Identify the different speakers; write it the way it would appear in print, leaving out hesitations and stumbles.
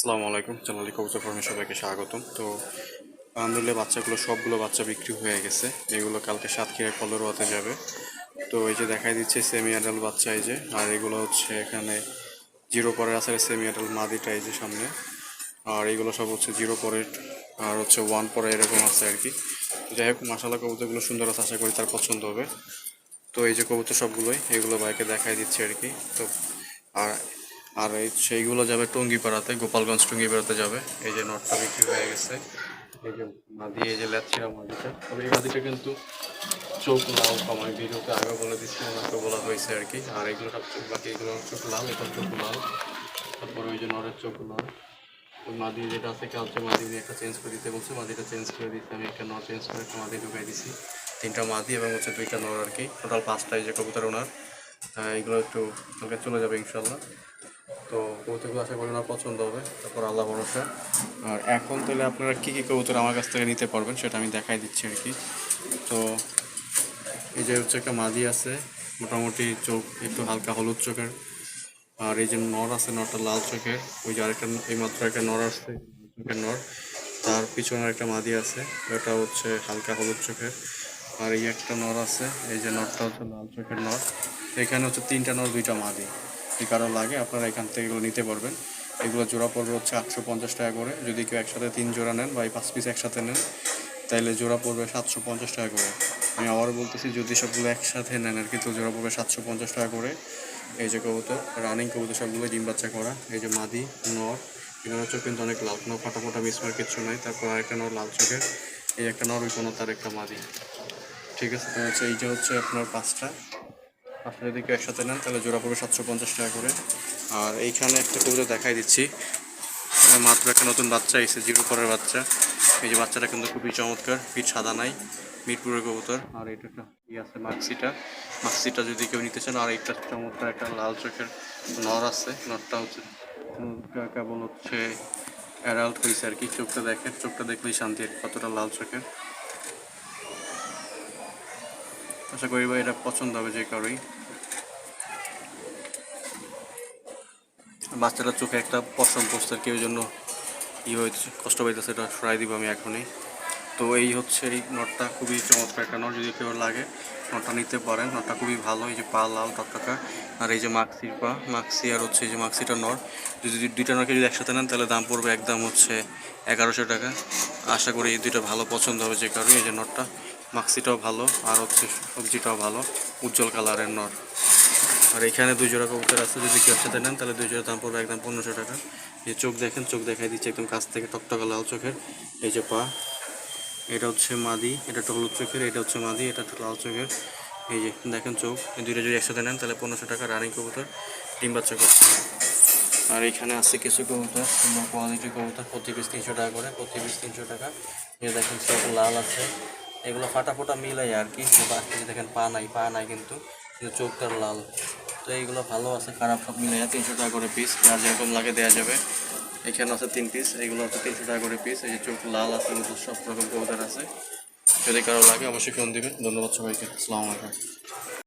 Speaker 1: আসসালামু আলাইকুম, জানালি কবুতর ফার্মে সবাইকে স্বাগতম। তো আলহামদুলিল্লাহ বাচ্চাগুলো সবগুলো বাচ্চা বিক্রি হয়ে গেছে। এগুলো কালকে সাতক্ষীরা কলরোয়াতে যাবে। তো এই যে দেখাই দিচ্ছে সেমি অ্যাডাল্ট বাচ্চা, এই যে, আর এগুলো হচ্ছে এখানে জিরো পরের আছে সেমি অ্যাডাল্ট মাদিটা এই যে সামনে, আর এগুলো সব হচ্ছে জিরো পরের আর হচ্ছে ওয়ান পরে এরকম আছে আর কি। যাই হোক, মাশাআল্লাহ কবুতরগুলো সুন্দর আছে, আশা করি তার পছন্দ হবে। তো এই যে কবুতর সবগুলোই এগুলো ভাইকে দেখাই দিচ্ছে আর কি। তো আর আর এই সেইগুলো যাবে টঙ্গিপাড়াতে, গোপালগঞ্জ টঙ্গিপাড়াতে যাবে। এই যে নটটা বিক্রি হয়ে গেছে। এই যে মাদি, এই যে ল্যাচিরা মাদিটা, তবে এই মাদিটা কিন্তু চোখ লাল কমায়, ভিডিওতে আগে বলে দিচ্ছি, ওনাকে বলা হয়েছে আর কি। আর এগুলো সব চোখ, বাকি এগুলো চোখ লাল, এটা চোখ লাল। তারপরে ওই যে নরের চোখ লাল। ওই মাদি যেটা আছে কালচে মাদি একটা চেঞ্জ করে দিতে বলছে, মাদিটা চেঞ্জ করে দিতে আমি একটা নর চেঞ্জ করে একটা মাদি ঢুকাই দিছি। তিনটা মাদি এবং হচ্ছে দুইটা নর আর কি, টোটাল পাঁচটা এই যে কবুতর ওনার। এগুলো একটু কালকে চলে যাবে ইনশাল্লাহ। তো কবুতরগুলো আশা করি ওনার পছন্দ হবে, তারপর আল্লাহ ভরসা। আর এখন তাহলে আপনারা কী কী কবুতর আমার কাছ থেকে নিতে পারবেন সেটা আমি দেখাই দিচ্ছি আর কি। তো এই যে হচ্ছে একটা মাদি আছে, মোটামুটি চোখ একটু হালকা হলুদ চোখের। আর এই যে নর আছে, নরটা লাল চোখের। ওই যে আরেকটা এইমাত্র একটা নর আসছে, চোখের নর। তার পিছনে একটা মাদি আছে, ওটা হচ্ছে হালকা হলুদ চোখের। আর এই একটা নর আছে, এই যে নরটা হচ্ছে লাল চোখের নর। এখানে হচ্ছে তিনটা নর, দুইটা মাদি। যদি কারো লাগে আপনারা এখান থেকে এগুলো নিতে পারবেন। এগুলো জোড়া পড়বে হচ্ছে 850 টাকা করে। যদি কেউ একসাথে 3 জোড়া নেন বা এই 5 পিস একসাথে নেন, তাইলে জোড়া পড়বে 750 টাকা করে। আমি আবারও বলতেছি, যদি সবগুলো একসাথে নেন আর কি, তো জোড়া পড়বে 750 টাকা করে। এই যে কবুতর, রানিং কবুতর সবগুলো ডিম বাচ্চা করা। এই যে মাদি, নর, এগুলোর চোখ কিন্তু অনেক লাল, কোনো ফাটা ফাটা মিসমার কিচ্ছু নাই। তারপর আরেকটা নর লাল চোখের, এই একটা নর, ওই কোনো তার একটা মাদি। ঠিক আছে, তো হচ্ছে এইটা হচ্ছে আপনার পাঁচটা। যদি কেউ একসাথে নেন তাহলে জোড়া পড়বে 750 টাকা করে। আর এইখানে একটা কবুতর দেখাই দিচ্ছি, মাত্র একটা নতুন বাচ্চা এসেছে, জিরো পরের বাচ্চা। এই যে বাচ্চাটা কিন্তু খুবই চমৎকার, পিঠ সাদা নাই, মিরপুরের কবুতর। আর এটা একটা আছে মাক্সিটা, মাক্সিটা যদি কেউ নিতে চান। আর একটা চমৎকার একটা লাল চোখের নর আছে, নরটা হচ্ছে কেবল হচ্ছে অ্যাডাল্ট হয়েছে আর কি। চোখটা দেখেন, চোখটা দেখলেই শান্তি, কতটা লাল চোখের। আশা করি ভাই এটা পছন্দ হবে যে কারোই। বাচ্চাটার চোখে একটা পশম পড়ছে আর কি, ওই জন্য হয়েছে, কষ্ট পাইতেছে, এটা সরাই দিব আমি এখনই। তো এই হচ্ছে এই নটটা, খুবই চমৎকার একটা নট, যদি কেউ লাগে নটটা নিতে পারেন। নটটা খুবই ভালো, এই যে পা লাল টকটকা। আর এই যে মাক্সির পা, মাক্সি, আর হচ্ছে এই যে মাক্সিটা নর। যদি দুইটা নরকে যদি একসাথে নেন তাহলে দাম পড়বে একদম হচ্ছে 1100 টাকা। আশা করি এই দুইটা ভালো পছন্দ হবে যে কারণে। এই যে নটটা, মাক্সিটাও ভালো, আর হচ্ছে সবজিটাও ভালো, উজ্জ্বল কালারের নর। আর এখানে দুই জোড়া কবুতর আছে, যদি কেউ একসাথে নেন তাহলে দুই জোড়া দাম পড়বে একদম 1500 টাকা। এই চোখ দেখেন, চোখ দেখাই দিচ্ছে একদম কাছ থেকে, টকটকা লাল চোখের। এই যে পা, এটা হচ্ছে মাদি, এটা একটা হলুদ চোখের, এটা হচ্ছে মাদি, এটা একটা লাল চোখের। এই যে দেখেন চোখ, এই দুইটা যদি একসাথে নেন তাহলে 1500 টাকা, রানিং কবুতর, ডিম বাচ্চা করছে। আর এখানে আছে কিছু কবুতর, সুন্দর কোয়ালিটির কবুতর, প্রতি পিস 300 টাকা করে, প্রতি পিস 300 টাকা। এই দেখেন চোখ লাল আছে, এগুলো ফাটা ফোটা মিলাই আর কি। বাকি দেখেন পা নাই, পা নাই কিন্তু চোখটার লাল। তো এইগুলো ভালো আছে খারাপ সব মিলাই 300 টাকা করে পিস, যার যেরকম লাগে দেওয়া যাবে। এখানে আছে 3 পিস, এগুলো হচ্ছে 300 টাকা করে পিস। এই যে চোখ লাল আছে, সব রকম কবুতর আছে। যদি কারো লাগে অবশ্যই ফোন দিবেন। ধন্যবাদ সবাইকে, আসসালামু আলাইকুম।